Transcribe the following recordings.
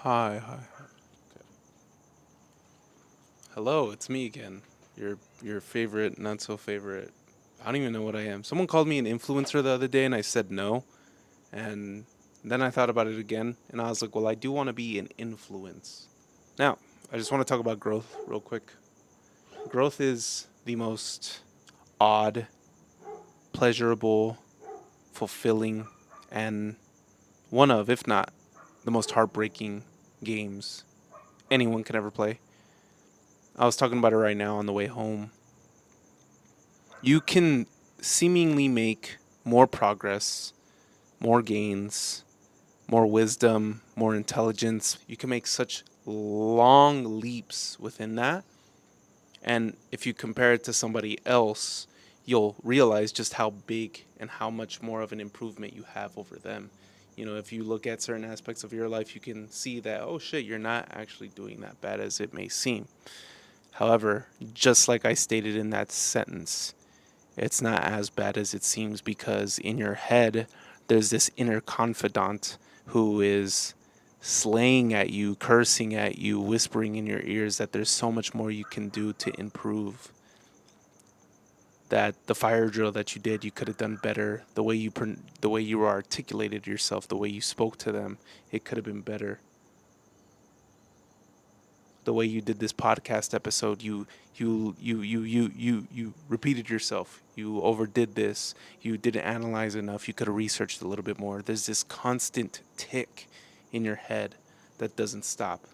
Hi, hi, hi. Hello, it's me again. Your favorite, not so favorite. I don't even know what I am. Someone called me an influencer the other day and I said no. And then I thought about it again and I was like, well, I do want to be an influence. Now, I just want to talk about growth real quick. Growth is the most odd, pleasurable, fulfilling, and one of, if not the most heartbreaking games anyone can ever play. I was talking about it right now on the way home. You can seemingly make more progress, more gains, more wisdom, more intelligence. You can make such long leaps within that. And if you compare it to somebody else, you'll realize just how big and how much more of an improvement you have over them. If you look at certain aspects of your life, you can see that, oh shit, you're not actually doing that bad as it may seem. However, just like I stated in that sentence, it's not as bad as it seems because in your head, there's this inner confidant who is slaying at you, cursing at you, whispering in your ears that there's so much more you can do to improve. That the fire drill that you did, you could have done better. The way you articulated yourself, the way you spoke to them, it could have been better. The way you did this podcast episode, you repeated yourself. You overdid this. You didn't analyze enough. You could have researched a little bit more. There's this constant tick in your head that doesn't stop.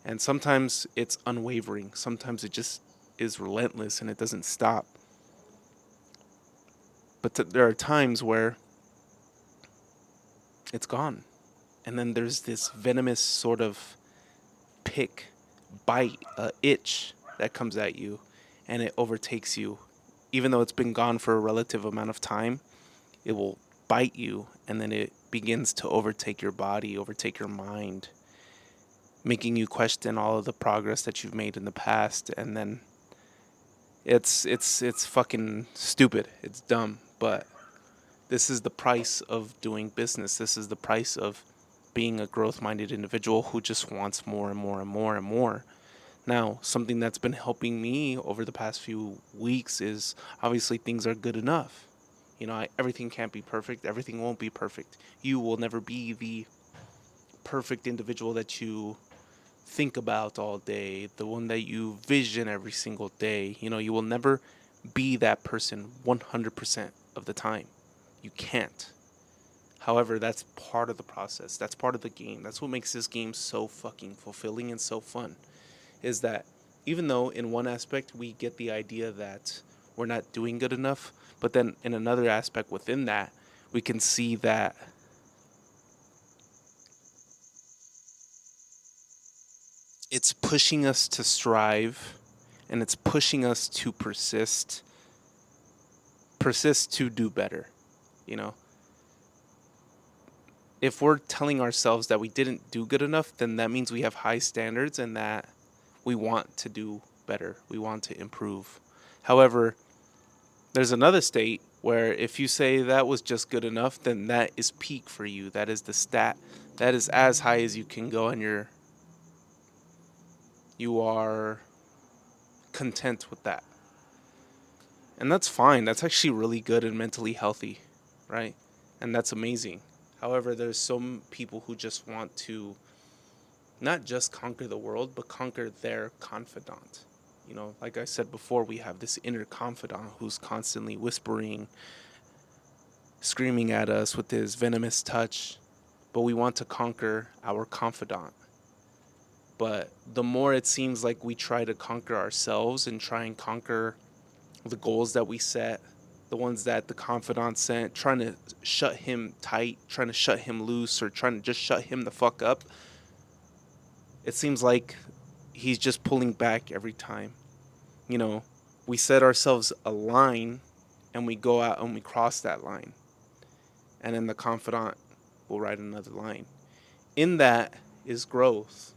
And sometimes it's unwavering. Sometimes it just is relentless and it doesn't stop. But there are times where it's gone. And then there's this venomous sort of pick, bite, itch that comes at you and it overtakes you. Even though it's been gone for a relative amount of time, it will bite you and then it begins to overtake your body, overtake your mind, making you question all of the progress that you've made in the past. And then it's fucking stupid. It's dumb, but this is the price of doing business. This is the price of being a growth minded individual who just wants more and more and more and more. Now, something that's been helping me over the past few weeks is obviously things are good enough. Everything can't be perfect. Everything won't be perfect. You will never be the perfect individual that you think about all day, the one that you vision every single day. You will never be that person 100% of the time. You can't. However, that's part of the process. That's part of the game. That's what makes this game so fucking fulfilling and so fun. Is that even though in one aspect we get the idea that we're not doing good enough, but then in another aspect within that, we can see that it's pushing us to strive and it's pushing us to persist to do better. You know, if we're telling ourselves that we didn't do good enough, then that means we have high standards and that we want to do better. We want to improve. However, there's another state where if you say that was just good enough, then that is peak for you. That is the stat. That is as high as you can go and you are content with that. And that's fine. That's actually really good and mentally healthy, right? And that's amazing. However, there's some people who just want to not just conquer the world, but conquer their confidant. Like I said before, we have this inner confidant who's constantly whispering, screaming at us with his venomous touch, but we want to conquer our confidant. But the more it seems like we try to conquer ourselves and try and conquer the goals that we set, the ones that the confidant set, trying to shut him tight, trying to shut him loose, or trying to just shut him the fuck up, it seems like he's just pulling back every time. You know, we set ourselves a line and we go out and we cross that line. And then the confidant will write another line. In that is growth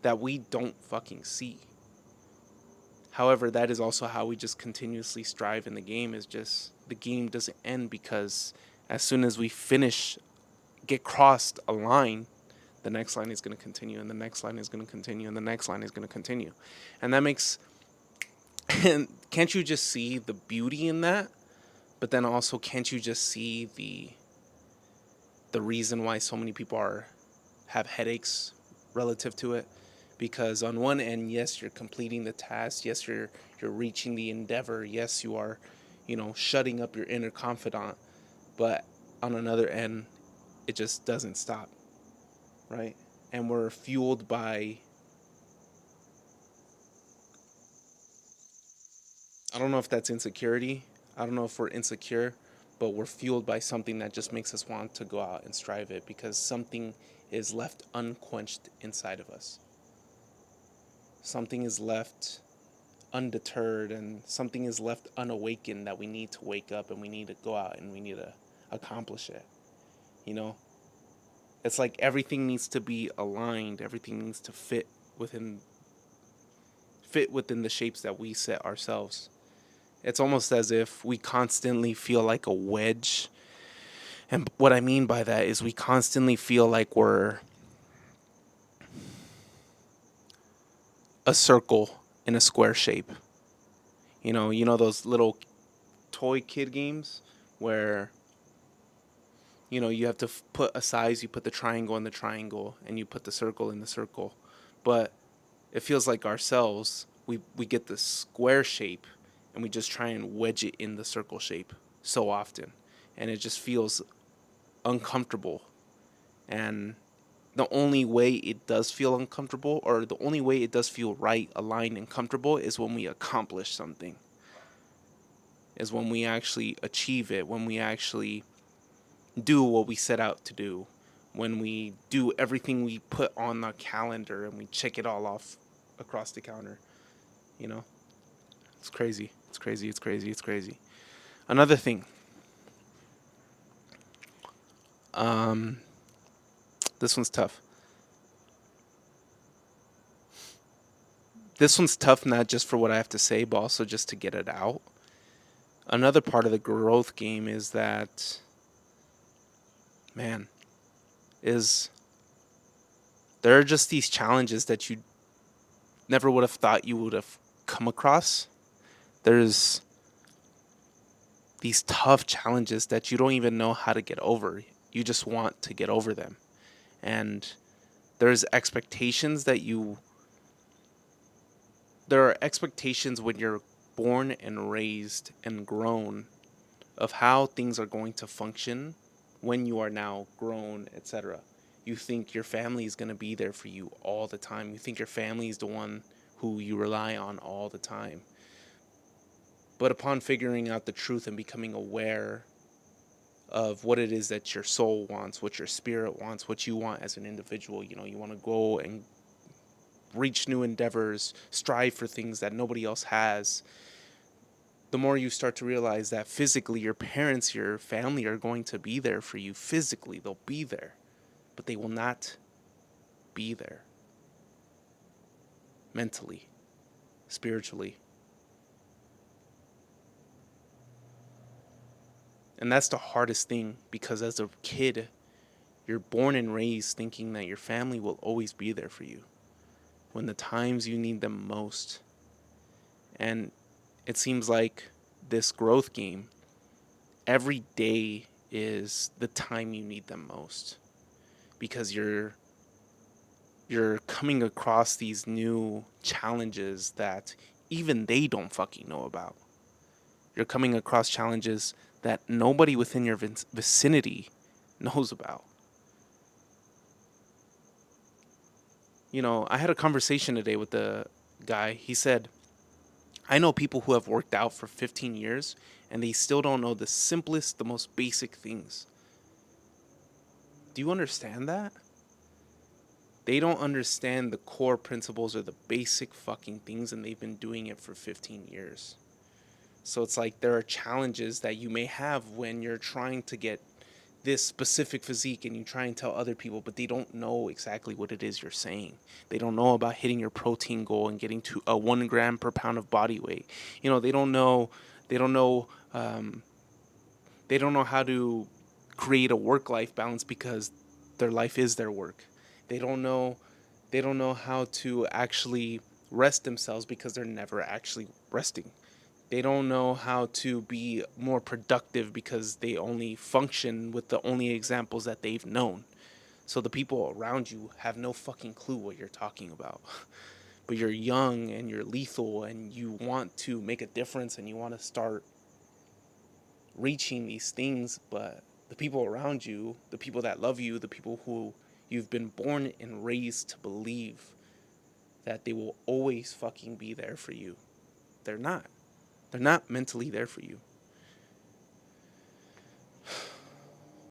that we don't fucking see. However, that is also how we just continuously strive in the game, is just the game doesn't end because as soon as we finish, get crossed a line, the next line is going to continue, and the next line is going to continue, and the next line is going to continue. And that makes, and can't you just see the beauty in that? But then also, can't you just see the reason why so many people have headaches relative to it? Because on one end, yes, you're completing the task. Yes, you're reaching the endeavor. Yes, you are, shutting up your inner confidant. But on another end, it just doesn't stop, right? And we're fueled by, I don't know if that's insecurity. I don't know if we're insecure, but we're fueled by something that just makes us want to go out and strive it, because something is left unquenched inside of us. Something is left undeterred, and something is left unawakened that we need to wake up, and we need to go out and we need to accomplish it. You know, it's like everything needs to be aligned. Everything needs to within the shapes that we set ourselves. It's almost as if we constantly feel like a wedge. And what I mean by that is we constantly feel like we're a circle in a square shape. You know those little toy kid games where you have to put a size, you put the triangle in the triangle, and you put the circle in the circle. But it feels like ourselves, we get the square shape and we just try and wedge it in the circle shape so often. And it just feels uncomfortable. And the only way it does feel uncomfortable, or the only way it does feel right, aligned, and comfortable, is when we accomplish something. Is when we actually achieve it, when we actually do what we set out to do, when we do everything we put on the calendar and we check it all off across the counter. You know, it's crazy. It's crazy. It's crazy. It's crazy. Another thing. Um, this one's tough. This one's tough not just for what I have to say, but also just to get it out. Another part of the growth game is that, man, is there are just these challenges that you never would have thought you would have come across. There's these tough challenges that you don't even know how to get over. You just want to get over them. And there's expectations that there are expectations when you're born and raised and grown of how things are going to function when you are now grown, etc. You think your family is going to be there for you all the time. You think your family is the one who you rely on all the time. But upon figuring out the truth and becoming aware of what it is that your soul wants, what your spirit wants, what you want as an individual, you want to go and reach new endeavors, strive for things that nobody else has. The more you start to realize that physically your parents, your family are going to be there for you physically, they'll be there, but they will not be there mentally, spiritually. And that's the hardest thing, because as a kid, you're born and raised thinking that your family will always be there for you when the times you need them most. And it seems like this growth game, every day is the time you need them most, because you're coming across these new challenges that even they don't fucking know about. You're coming across challenges that nobody within your vicinity knows about. I had a conversation today with the guy. He said, I know people who have worked out for 15 years and they still don't know the simplest, the most basic things. Do you understand that? They don't understand the core principles or the basic fucking things, and they've been doing it for 15 years. So it's like there are challenges that you may have when you're trying to get this specific physique and you try and tell other people, but they don't know exactly what it is you're saying. They don't know about hitting your protein goal and getting to a 1 gram per pound of body weight. They don't know, they don't know, they don't know how to create a work-life balance, because their life is their work. They don't know they don't know how to actually rest themselves because they're never actually resting. They don't know how to be more productive because they only function with the only examples that they've known. So the people around you have no fucking clue what you're talking about. But you're young and you're lethal and you want to make a difference and you want to start reaching these things, but the people around you, the people that love you, the people who you've been born and raised to believe that they will always fucking be there for you. They're not. They're not mentally there for you.